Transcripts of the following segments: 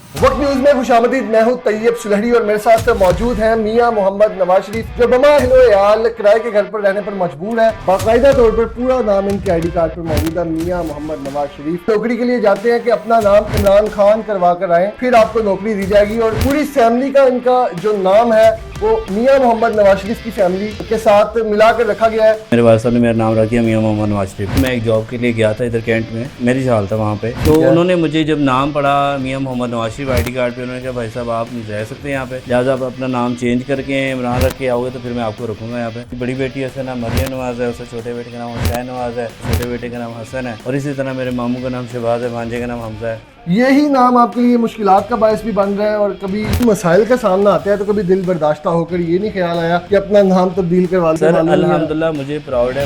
वक्त न्यूज में खुशामदीद। मैं हूं तैयब सुलहरी और मेरे साथ मौजूद हैं मियां मोहम्मद नवाज शरीफ, जो बमा हिलोयाल किराए के घर पर रहने पर मजबूर है। बाकायदा तौर पर पूरा नाम इनके आईडी कार्ड पर मौजूद है मियां मोहम्मद नवाज शरीफ। नौकरी के लिए जाते हैं कि अपना नाम इमरान खान करवा कर आए, फिर आपको नौकरी दी जाएगी। और पूरी फैमिली का इनका जो नाम है वो मियां मोहम्मद नवाज शरीफ की फैमिली के साथ मिलाकर रखा गया है। मेरे वालिद साहब ने मेरा नाम रख दिया मियां मोहम्मद नवाज शरीफ। मैं एक जॉब के लिए गया था इधर कैंट में, मेरी हाल था वहाँ पे, तो उन्होंने मुझे जब नाम पढ़ा मियां मोहम्मद नवाज शरीफ आईडी कार्ड पे, उन्होंने कहा भाई साहब आप नहीं रह सकते यहाँ पे, लिहाजा आप अपना नाम चेंज करके इमरान रख के आओगे तो फिर मैं आपको रखूँगा यहाँ पे। बड़ी बेटी उसका नाम मरियम नवाज है, उससे छोटे बेटे का नाम हुसैन नवाज है, छोटे बेटे का नाम हसन है, और इसी तरह मेरे मामू का नाम शहबाज है, भांजे का नाम हमजा है। यही नाम आपके लिए मुश्किलात का बायस भी बन रहा है, और कभी मसाइल का सामना आता है तो कभी दिल बर्दाश्ता होकर ये नहीं ख्याल आया कि अपना नाम तब्दील करवा सर अल्हम्दुलिल्लाह मुझे प्राउड है।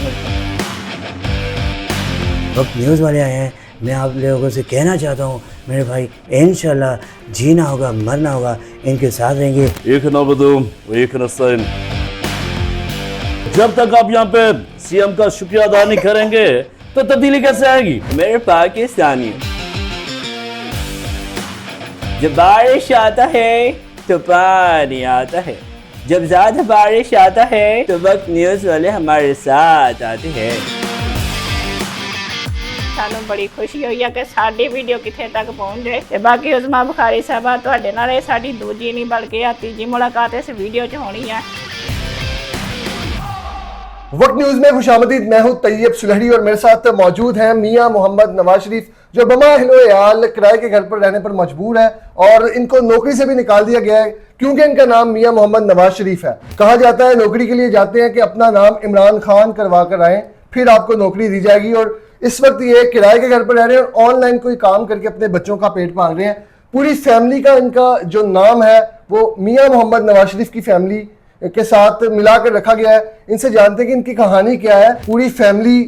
वक्त न्यूज़ वाले आए हैं, मैं आप लोगों से कहना चाहता हूँ मेरे भाई, इंशाल्लाह जीना होगा मरना होगा, इनके साथ रहेंगे। एक नबदुम एक नस्ताइन। जब तक आप यहाँ पे सीएम का शुक्रिया अदा नहीं करेंगे तो तब्दीली कैसे आएगी? मेरे पाकिस्तानी, जब बारिश आता है तो पानी आता है, जब ज्यादा बारिश आता है तो वक्त न्यूज़ वाले हमारे साथ आते हैं। ਸਾਨੂੰ ਬੜੀ ਖੁਸ਼ੀ ਹੋਈ ਆ ਕਿ ਸਾਡੀ ਵੀਡੀਓ ਕਿੱਥੇ ਤੱਕ ਪਹੁੰਚ ਜਾਏ ਤੇ ਬਾਕੀ ਉਸਮਾ ਬੁਖਾਰੀ ਸਾਹਿਬਾ ਤੁਹਾਡੇ ਨਾਲ ਇਹ ਸਾਡੀ ਦੂਜੀ ਨਹੀਂ ਬਲਕਿ ਆ ਤੀਜੀ ਮੁਲਾਕਾਤ ਇਸ ਵੀਡੀਓ 'ਚ ਹੋਣੀ ਆ। वक्त न्यूज में खुशामदीद। मैं हूं तैयब सुलहरी और मेरे साथ मौजूद हैं मियां मोहम्मद नवाज शरीफ, जो बमा हिलोयाल किराए के घर पर रहने पर मजबूर है और इनको नौकरी से भी निकाल दिया गया है क्योंकि इनका नाम मियां मोहम्मद नवाज शरीफ है। कहा जाता है नौकरी के लिए जाते हैं कि अपना नाम इमरान खान करवा कर आए, फिर आपको नौकरी दी जाएगी। और इस वक्त ये किराए के घर पर रह रहे हैं और ऑनलाइन कोई काम करके अपने बच्चों का पेट पाल रहे हैं। पूरी फैमिली का इनका जो नाम है वो मियां मोहम्मद नवाज शरीफ की फैमिली के साथ मिलाकर रखा गया है। इनसे जानते हैं कि इनकी कहानी क्या है। पूरी फैमिली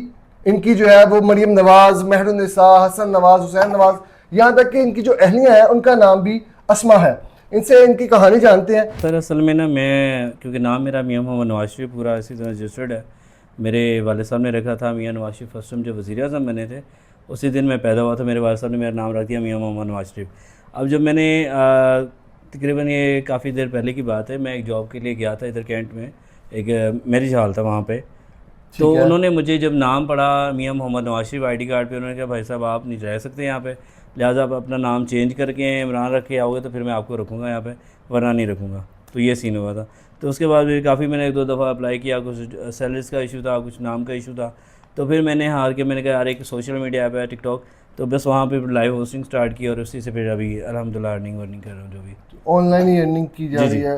इनकी जो है वो मरियम नवाज, मेहरुन्निसा, हसन नवाज, हुसैन नवाज, यहाँ तक कि इनकी जो अहलियाँ हैं उनका नाम भी अस्मा है। इनसे इनकी कहानी जानते हैं। सर असल में ना मैं, क्योंकि नाम मेरा मियां मोहम्मद नवाज शरीफ पूरा इसी तरह रजिस्टर्ड है, मेरे वालिद साहब ने रखा था मियां नवाज शरीफ। फर्स्ट टाइम जब वज़ीर आज़म बने थे उसी दिन मैं पैदा हुआ था, मेरे वालिद साहब ने मेरा नाम रख दिया मियां मोहम्मद नवाज शरीफ। अब जब मैंने तकरीबन ये काफ़ी देर पहले की बात है, मैं एक जॉब के लिए गया था इधर कैंट में, एक मैरिज हॉल था वहाँ पे, तो उन्होंने मुझे जब नाम पढ़ा मियां मोहम्मद नवाज शरीफ आईडी कार्ड पे, उन्होंने कहा भाई साहब आप नहीं रह सकते यहाँ पे, लिहाजा आप अपना नाम चेंज करके इमरान रख के आओगे तो फिर मैं आपको रखूँगा यहाँ पे, वरना नहीं रखूँगा। तो ये सीन हुआ था। तो उसके बाद फिर काफ़ी मैंने एक दो दफ़ा अप्लाई किया, कुछ सैलरीज का इशू था, कुछ नाम का इशू था, तो फिर मैंने हार के मैंने कहा यार एक सोशल मीडिया ऐप है टिकटॉक, तो बस वहाँ पे लाइव होस्टिंग स्टार्ट की और उसी से फिर अभी अल्हम्दुलिल्लाह अर्निंग वर्निंग कर रहा हूँ। जो भी ऑनलाइन ही अर्निंग की जा रही है।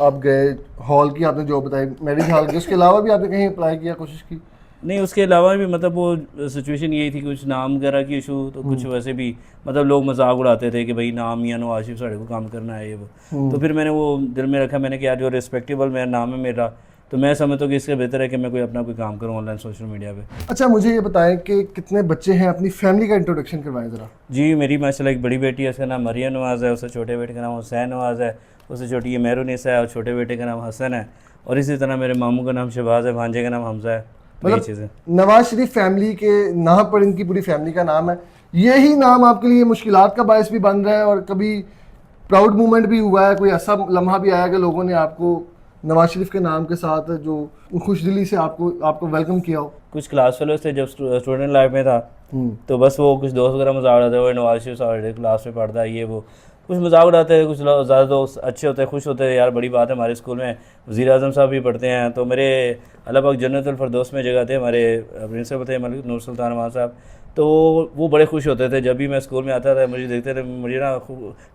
आप गए हॉल की, आपने जो बताई मैरिज हॉल की, उसके अलावा भी आपने कहीं अप्लाई किया, कोशिश की? नहीं, उसके अलावा भी मतलब वो सिचुएशन यही थी, कुछ नाम वगैरह की इशू, तो कुछ वैसे भी मतलब लोग मजाक उड़ाते थे कि भाई नाम मियां नवाज शरीफ साढ़े को काम करना है ये वो। तो फिर मैंने वो दिल में रखा, मैंने कहा यार जो रिस्पेक्टेबल मेरा नाम है मेरा, तो मैं समझता हूँ कि इससे बेहतर है कि मैं कोई अपना कोई काम करूँ ऑनलाइन सोशल मीडिया पे। अच्छा, मुझे ये बताएं कि कितने बच्चे हैं, अपनी फैमिली का इंट्रोडक्शन करवाएं ज़रा। जी मेरी माशाल्लाह एक बड़ी बेटी है, उसका नाम मरियम नवाज है, उससे छोटे बेटे का नाम हुसैन नवाज है, उससे छोटी ये मेहरुन्निसा है, और छोटे बेटे का नाम हसन है, और इसी तरह मेरे मामू का नाम शहबाज है, भांजे का नाम हमजा है। मतलब नवाज शरीफ फैमिली के नाम पर इनकी पूरी फैमिली का नाम है। यही नाम आपके लिए मुश्किलात का बायस भी बन रहा है, और कभी प्राउड मोमेंट भी हुआ है, कोई ऐसा लम्हा भी आया कि लोगों ने आपको नवाज शरीफ के नाम के साथ जो खुशदिली से आपको वेलकम किया हो? कुछ क्लास फेलोज थे जब स्टूडेंट लाइफ में था, तो बस वो कुछ दोस्त वगैरह मजाक उड़ाते हुए नवाज शरीफ साहब क्लास में पढ़ता है ये वो, कुछ मजाक उड़ाते हैं, कुछ ज़्यादा दोस्त अच्छे होते हैं, खुश होते हैं, यार बड़ी बात है हमारे स्कूल में वज़ीर आज़म साहब भी पढ़ते हैं। तो मेरे अल्लाह पाक जन्नतुल फरदौस में जगह थे, हमारे प्रिंसिपल थे मलिक नूर सुल्तान वहाँ साहब, तो वो बड़े खुश होते थे जब भी मैं स्कूल में आता था, मुझे देखते थे, मुझे ना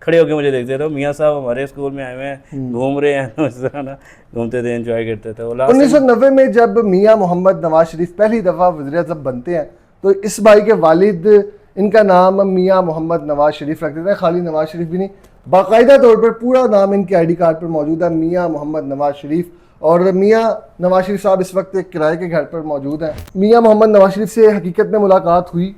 खड़े होकर मुझे देखते थे, मियाँ साहब हमारे स्कूल में आए हुए हैं, घूम रहे हैं, इस तरह ना घूमते थे, एंजॉय करते थे। 1990 में जब मियाँ मोहम्मद नवाज शरीफ पहली दफ़ा वज़ीर आज़म बनते हैं तो इस भाई के वालिद इनका नाम मियाँ मोहम्मद नवाज शरीफ रखते थे। खाली नवाज शरीफ भी नहीं, बाकायदा तौर पर पूरा नाम इनके आईडी कार्ड पर मौजूद है मियाँ मोहम्मद नवाज शरीफ। और मियाँ नवाज शरीफ साहब इस वक्त एक किराए के घर पर मौजूद हैं। मियाँ मोहम्मद नवाज शरीफ से हकीकत में मुलाकात हुई?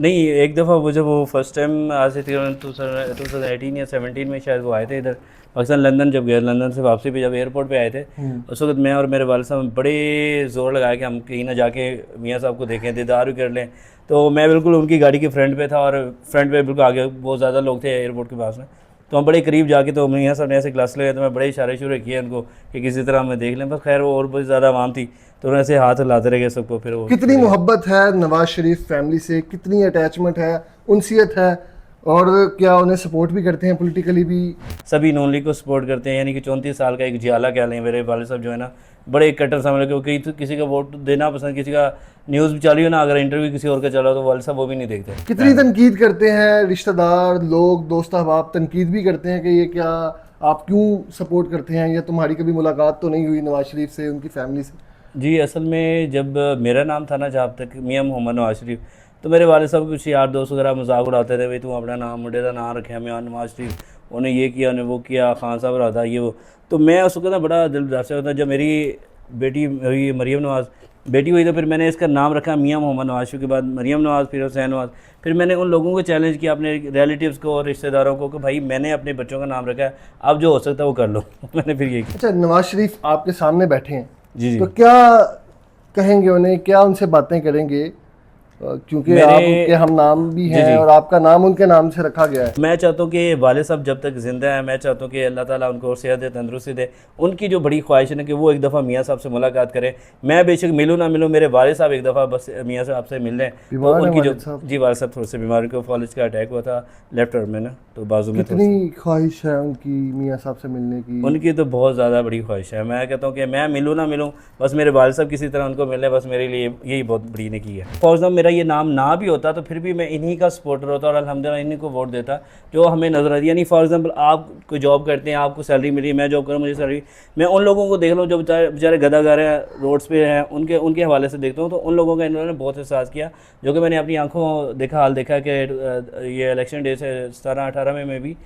नहीं, एक दफ़ा वो जब वो फर्स्ट टाइम आज से 2018 या 17 में शायद वो आए थे इधर पाकिस्तान, लंदन जब गए, लंदन से वापसी पे जब एयरपोर्ट पे आए थे, उस वक्त मैं और मेरे वालिद साहब बड़े ज़ोर लगाया कि हम कहीं ना जाके मियाँ साहब को देखें, दीदार भी कर लें। तो मैं बिल्कुल उनकी गाड़ी के फ्रंट पे था और फ्रंट पे बिल्कुल आगे बहुत ज़्यादा लोग थे एयरपोर्ट के पास में। तो हम बड़े करीब जाके, तो मियाँ साहब ने ऐसे ग्लास लगाए, तो मैं बड़े इशारे शुरू किए उनको कि किसी तरह हमें देख लें। बस खैर वो और बहुत ज़्यादा आवाम थी तो उन्होंने ऐसे हाथ हिलाते रह गए सबको। फिर वो कितनी मोहब्बत है नवाज शरीफ फैमिली से, कितनी अटैचमेंट है, उनसियत है, और क्या उन्हें सपोर्ट भी करते हैं पॉलिटिकली भी? सभी नून लीग को सपोर्ट करते हैं, यानी कि 34 साल का एक जियाला कह लें। मेरे वाले साहब जो है ना बड़े कट्टर समझ के, कहीं तो किसी का वोट देना पसंद, किसी का न्यूज़ भी चालू है ना, अगर इंटरव्यू किसी और का चला तो वाले साहब वो भी नहीं देखते। कितनी तनकीद करते हैं रिश्तेदार लोग, दोस्त अहबाब तनकीद भी करते हैं कि ये क्या आप क्यों सपोर्ट करते हैं, या तुम्हारी कभी मुलाकात तो नहीं हुई नवाज शरीफ से, उनकी फैमिली से? जी, असल में जब मेरा नाम था ना जहाँ तक मियाँ मोहम्मद नवाज शरीफ, तो मेरे वाले साहब कुछ यार दोस्त वगैरह मजाक उड़ाते थे, भाई तू अपना नाम मुंडे का नाम रखे मियाँ नवाज शरीफ, उन्हें ये किया उन्हें वो किया, खान साहब रहा था ये वो। तो मैं उस वक्त ना बड़ा दिल उदास से होता। जब मेरी बेटी हुई मरियम नवाज़ बेटी हुई तो फिर मैंने इसका नाम रखा मियाँ मोहम्मद नवाज शरीफ के बाद मरियम नवाज़, फिर हुसैन नवाज़। फिर मैंने उन लोगों को चैलेंज किया, अपने रिलेटिव्स को और रिश्तेदारों को, कि भाई मैंने अपने बच्चों का नाम रखा है, अब जो हो सकता है वो कर लो। मैंने फिर ये किया। अच्छा, नवाज शरीफ आपके सामने बैठे हैं, जी तो क्या कहेंगे उन्हें, क्या उनसे बातें करेंगे? क्योंकि आपके हम नाम भी हैं और आपका नाम उनके नाम से रखा गया है। मैं चाहता हूँ कि वाले साहब जब तक ज़िंदा है, मैं चाहता हूँ कि अल्लाह ताला उनको सेहत दे, तंदुरुस्ती दे। उनकी जो बड़ी ख्वाहिश है कि वो एक दफ़ा मियाँ साहब से मुलाकात करें। मैं बेशक मिलूँ ना मिलूँ, मेरे वाले साहब एक दफ़ा बस मियाँ साहब से मिल लें। तो उनकी जो जी वाले साहब थोड़े से बीमारी को फॉलिज का अटैक हुआ था लेफ्ट आर्म में ना, तो बाजू में। कितनी ख्वाहिश है उनकी मियाँ साहब से मिलने की? उनकी तो बहुत ज़्यादा बड़ी ख्वाहिश है। मैं कहता हूँ कि मैं मिलूँ ना मिलूँ, बस मेरे वालिद साहब किसी तरह उनको मिल लें, बस मेरे लिए यही बहुत बड़ी नेकी है। फॉर एग्जाम्पल मेरा ये नाम ना भी होता तो फिर भी मैं इन्हीं का सपोर्टर होता और अल्हम्दुलिल्लाह इन्हीं को वोट देता जो हमें नजर आती है। यानी फॉर एग्जांपल आप कोई जॉब करते हैं, आपको सैलरी मिली, मैं जॉब करूँ मुझे सैलरी, मैं उन लोगों को देख लूँ जो बेचारे गदागार हैं, रोड्स पे हैं, उनके हवाले से देखता हूँ तो उन लोगों का इन्होंने बहुत एहसास किया, जो कि मैंने अपनी आंखों देखा, हाल देखा कि ये इलेक्शन डे से 17-18 में भी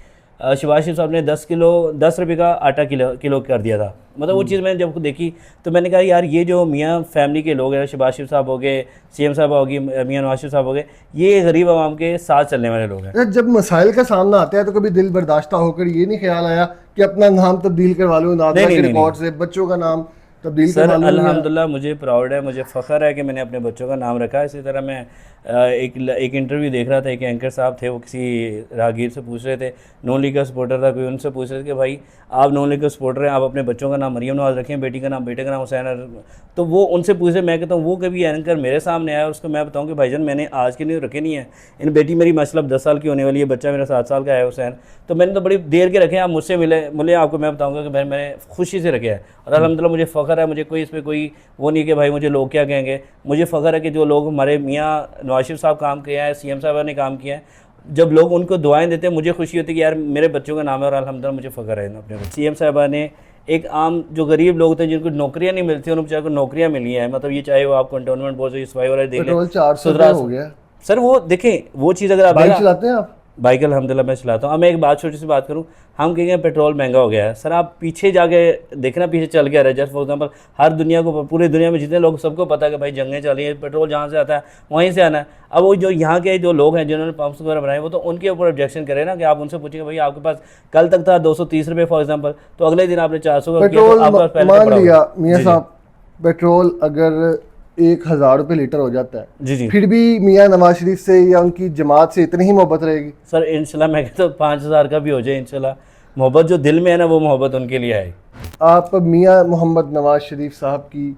शहबाज शरीफ साहब ने 10 रुपये का आटा किलो कर दिया था। मतलब वो चीज़ मैंने जब देखी तो मैंने कहा यार ये जो मियाँ फैमिली के लोग हैं, शहबाज शरीफ साहब हो गए, सीएम साहब हो गई, मियाँ नवाज शरीफ साहब हो गए, ये गरीब आवाम के साथ चलने वाले लोग हैं। जब मसाइल का सामना आता है तो कभी दिल बर्दाश्त होकर ये नहीं ख्याल आया कि अपना नाम तब्दील करवा लो, नादरा के रिकॉर्ड से बच्चों का नाम तब्दील करवा लो? अल्हम्दुलिल्लाह मुझे प्राउड है, मुझे फ़ख्र है कि मैंने अपने बच्चों का नाम रखा है। इसी तरह मैं एक इंटरव्यू देख रहा था, एक एंकर साहब थे, वो किसी राहगीर से पूछ रहे थे, नॉन लीग का सपोर्टर था कोई, उनसे पूछ रहे थे कि भाई आप नॉन लीग का सपोर्टर हैं, आप अपने बच्चों का नाम मरियम नवाज़ रखें, बेटी का नाम बेटे का नाम हुसैन। तो वो उनसे पूछ रहे, मैं कहता हूँ वो कभी एंकर मेरे सामने आया और उसको मैं बताऊँ कि भाईजान मैंने आज के नहीं रखे नहीं है, इन बेटी मेरी माशाल्लाह 10 साल की होने वाली है, बच्चा मेरा 7 साल का है हुसैन, तो मैंने तो बड़ी देर के रखे हैं, आप मुझसे मिले आपको मैं बताऊँगा कि भाई मैंने खुशी से रखे हैं। और अल्हम्दुलिल्लाह मुझे फ़ख्र है, मुझे कोई इस पर कोई वो नहीं कि भाई मुझे लोग क्या कहेंगे। मुझे फ़ख्र है कि जो लोग हमारे मियाँ नवाज शरीफ साहब काम किया है, सीएम साहब ने काम किया है, जब लोग उनको दुआएं देते हैं मुझे खुशी होती है कि यार मेरे बच्चों का नाम है और अल्हम्दुलिल्लाह मुझे फ़ख्र है अपने बच्चे। सीएम साहबा ने एक आम जो गरीब लोग थे जिनको नौकरियां नहीं मिलती, उनको बेचारे को नौकरियां मिली हैं। मतलब ये चाहे वो आप कंटोनमेंट बोल रहे सफाई वाले देख लें, 400 हो गया सर। वो देखें वो चीज़ अगर आप बाइक चलाते हैं आप? बाइक अल्हम्दुलिल्लाह मैं चलाता हूँ। अब मैं एक बात छोटी सी बात करूँ, हम कहेंगे पेट्रोल महंगा हो गया है, सर आप पीछे जाके देखना, पीछे चल के आ रहे हैं। जस्ट फॉर एग्जांपल हर दुनिया को, पूरी दुनिया में जितने लोग, सबको पता है कि भाई जंगें चल रही हैं, पेट्रोल जहाँ से आता है वहीं से आना है। अब वो जो यहाँ के जो लोग हैं जिन्होंने पंप्स वगैरह बनाए, वो तो उनके ऊपर ऑब्जेक्शन करें ना, कि आप उनसे पूछेंगे भाई आपके पास कल तक था 230 रुपये फॉर एग्जाम्पल, तो अगले दिन आपने 400 का पेट्रोल मान लिया मियाँ साहब, पेट्रोल अगर 1000 रुपये लीटर हो जाता है, जी फिर भी मियाँ नवाज शरीफ से या उनकी जमात से इतनी ही मोहब्बत रहेगी? सर इंशाल्लाह मैं कहता हूँ 5000 का भी हो जाए, इंशाल्लाह मोहब्बत जो दिल में है ना वो मोहब्बत उनके लिए है। आप मियाँ मोहम्मद नवाज शरीफ साहब की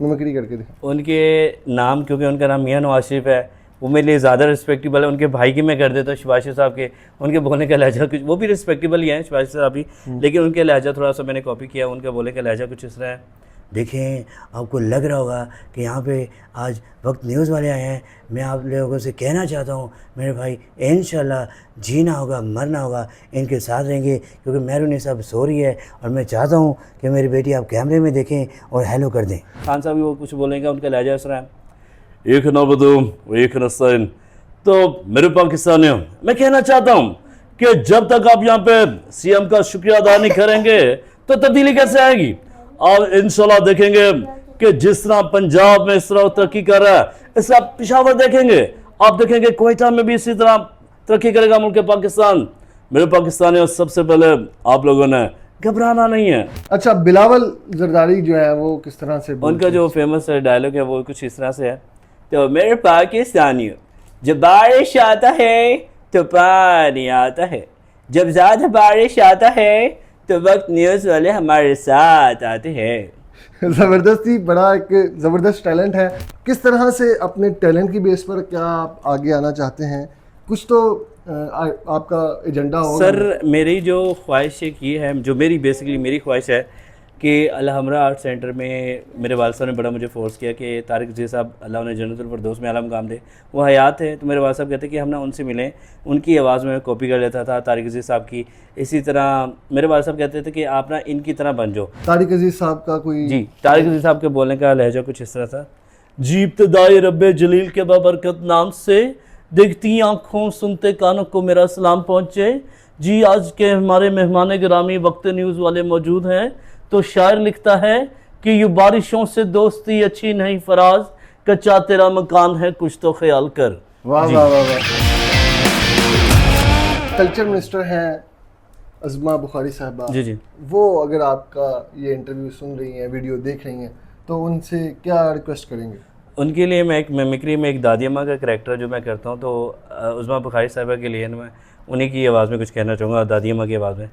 मिमिक्री करके देखें। उनके नाम, क्योंकि उनका नाम मियाँ नवाज शरीफ है, वो मेरे लिए ज़्यादा रिस्पेक्टेबल है। उनके भाई की मैं कर देता हूँ, शहबाज शरीफ साहब के, उनके बोलने का लहजा कुछ, वो भी रिस्पेक्टेबल ही हैं शहबाज साहब भी, लेकिन उनके लहजा थोड़ा सा मैंने कॉपी किया, उनके बोलने का लहजा कुछ इस तरह है। देखें, आपको लग रहा होगा कि यहाँ पे आज वक्त न्यूज़ वाले आए हैं। मैं आप लोगों से कहना चाहता हूँ मेरे भाई, इंशाल्लाह जीना होगा मरना होगा इनके साथ रहेंगे, क्योंकि मेहरून साहब सो रही है और मैं चाहता हूँ कि मेरी बेटी आप कैमरे में देखें और हेलो कर दें। खान साहब भी वो कुछ बोलेंगे, उनका लहजा इस तरह है, एक नबदुम एक नस्ताइन। तो मेरे पाकिस्तानियों, मैं कहना चाहता हूँ कि जब तक आप यहाँ पे सीएम का शुक्रिया अदा नहीं करेंगे तो तब्दीली कैसे आएगी। और इंशाल्लाह देखेंगे कि जिस तरह पंजाब में इस तरह तरक्की कर रहा है, इस तरह पिशावर देखेंगे, आप देखेंगे कोयटा में भी इसी तरह तरक्की करेगा मुल्क पाकिस्तान। मेरे पाकिस्तानियों, सबसे पहले आप लोगों ने घबराना नहीं है। अच्छा, बिलावल जरदारी जो है वो किस तरह से बोलते उनका जो फेमस डायलॉग है वो कुछ इस तरह से है, तो मेरे पाकिस्तानियों, जब बारिश आता है तो पानी आता है, जब ज़्यादा बारिश आता है तो वक्त न्यूज़ वाले हमारे साथ आते हैं। ज़बरदस्ती, बड़ा एक ज़बरदस्त टैलेंट है। किस तरह से अपने टैलेंट की बेस पर क्या आप आगे आना चाहते हैं? कुछ तो आपका एजेंडा होगा। सर, मेरी जो ख्वाहिश एक ये है, जो मेरी बेसिकली मेरी ख्वाहिश है कि अलहमरा आर्ट सेंटर में मेरे वालिद साहब ने बड़ा मुझे फोर्स किया कि तारिक जी साहब, अल्लाह उन्हें जन्नतुल फिरदौस में आला मकाम दे, वो हयात है। तो मेरे वालिद साहब कहते कि हम ना उनसे मिलें, उनकी आवाज़ में कॉपी कर लेता था तारिक जी साहब की। इसी तरह मेरे वालिद साहब कहते थे कि आप ना इनकी तरह बन जाओ। तारिक अजीज़ साहब का कोई जी, तारिक जी साहब के बोलने का लहजा कुछ इस तरह था, जी इब्तिदाई रब्बे जलील के बाबरकत नाम से देखती आँखों सुनते कानों को मेरा सलाम पहुँचे। जी, आज के हमारे मेहमान गिरामी वक्त न्यूज़ वाले मौजूद हैं। तो शायर लिखता है कि ये बारिशों से दोस्ती अच्छी नहीं फराज, कच्चा तेरा मकान है कुछ तो ख्याल कर। वाह वाह वाह वाह। कल्चर मिनिस्टर हैं अज़मा बुखारी साहबा, जी जी। वो अगर आपका ये इंटरव्यू सुन रही हैं, वीडियो देख रही हैं, तो उनसे क्या रिक्वेस्ट करेंगे? उनके लिए मैं एक मिमिक्री में एक दादी अम्मा का करैक्टर जो मैं करता हूँ, तो उज़मा बुखारी साहबा के लिए मैं उन्हीं की आवाज़ में कुछ कहना चाहूँगा, दादी अम्मा की आवाज़ में।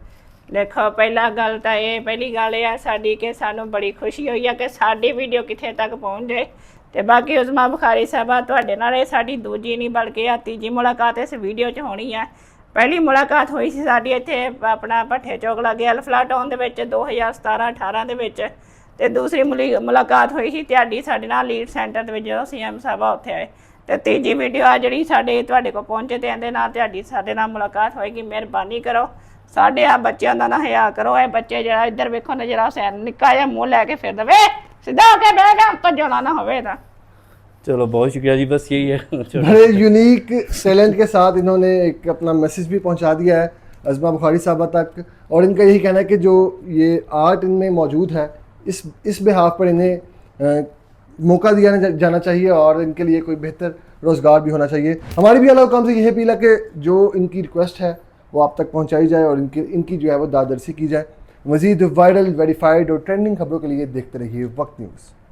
ਦੇਖੋ ਪਹਿਲਾ ਗੱਲ ਤਾਂ ਇਹ ਪਹਿਲੀ ਗੱਲ ਇਹ ਆ ਸਾਡੀ ਕਿ ਸਾਨੂੰ ਬੜੀ ਖੁਸ਼ੀ ਹੋਈ ਆ ਕਿ ਸਾਡੀ ਵੀਡੀਓ ਕਿੱਥੇ ਤੱਕ ਪਹੁੰਚ ਜਾਏ। ਤੇ ਬਾਕੀ ਉਜ਼ਮਾ ਬੁਖਾਰੀ ਸਾਹਿਬਾ, ਤੁਹਾਡੇ ਨਾਲ ਇਹ ਸਾਡੀ ਦੂਜੀ ਨਹੀਂ ਬਲਕਿ ਆ ਤੀਜੀ ਮੁਲਾਕਾਤ ਇਸ ਵੀਡੀਓ 'ਚ ਹੋਣੀ ਆ। ਪਹਿਲੀ ਮੁਲਾਕਾਤ ਹੋਈ ਸੀ ਸਾਡੀ ਇੱਥੇ ਆਪਣਾ ਭੱਠੇ ਚੌਕ ਲਾਗੇ ਅਲਫਲਾ ਟਾਊਨ ਦੇ ਵਿੱਚ 2017-18 ਦੇ ਵਿੱਚ, ਤੇ ਦੂਸਰੀ ਮੁਲਾਕਾਤ ਹੋਈ ਸੀ ਤੁਹਾਡੀ ਸਾਡੇ ਨਾਲ ਲੀਡ ਸੈਂਟਰ ਦੇ ਵਿੱਚ ਜਦੋਂ ਸੀਐਮ ਸਾਹਿਬਾ ਉੱਥੇ ਆਏ। ਤੇ ਤੀਜੀ ਵੀਡੀਓ ਆ ਜਿਹੜੀ ਸਾਡੇ ਤੁਹਾਡੇ ਕੋਲ ਪਹੁੰਚੇ ਤੇ ਇਹਦੇ ਨਾਲ ਤੁਹਾਡੀ ਸਾਡੇ ਨਾਲ ਮੁਲਾਕਾਤ ਹੋਏਗੀ। ਮਿਹਰਬਾਨੀ ਕਰੋ, ਸਾਡੇ ਆ ਬੱਚਿਆਂ ਦਾ ਨਾ ਹਿਆ ਕਰੋ। ਇਹ ਬੱਚੇ ਜਿਹੜਾ ਇੱਧਰ ਵੇਖੋ ਨਜ਼ਰਾ ਸੈਨ ਨਿੱਕਾ ਜਿਹਾ ਮੂੰਹ ਲੈ ਕੇ ਫਿਰਦਾ ਵੇ, ਸਿੱਧਾ ਹੋ ਕੇ ਬਹਿ ਗਿਆ, ਭੱਜਣਾ ਨਾ ਹੋਵੇ ਤਾਂ। चलो बहुत शुक्रिया जी, बस यही है। बड़े यूनिक टैलेंट के साथ इन्होंने एक अपना मैसेज भी पहुंचा दिया है अज़मा बुखारी साहबा तक, और इनका यही कहना है कि जो ये आर्ट इनमें मौजूद है, इस बिहाफ पर इन्हें मौका दिया जाना चाहिए और इनके लिए कोई बेहतर रोज़गार भी होना चाहिए। हमारी भी अल्लाह काम से यही अपील है कि जो इनकी रिक्वेस्ट है वो आप तक पहुंचाई जाए और इनकी जो है वो दादरसी की जाए। मज़ीद वायरल, वेरीफाइड और ट्रेंडिंग खबरों के लिए देखते रहिए वक्त न्यूज़।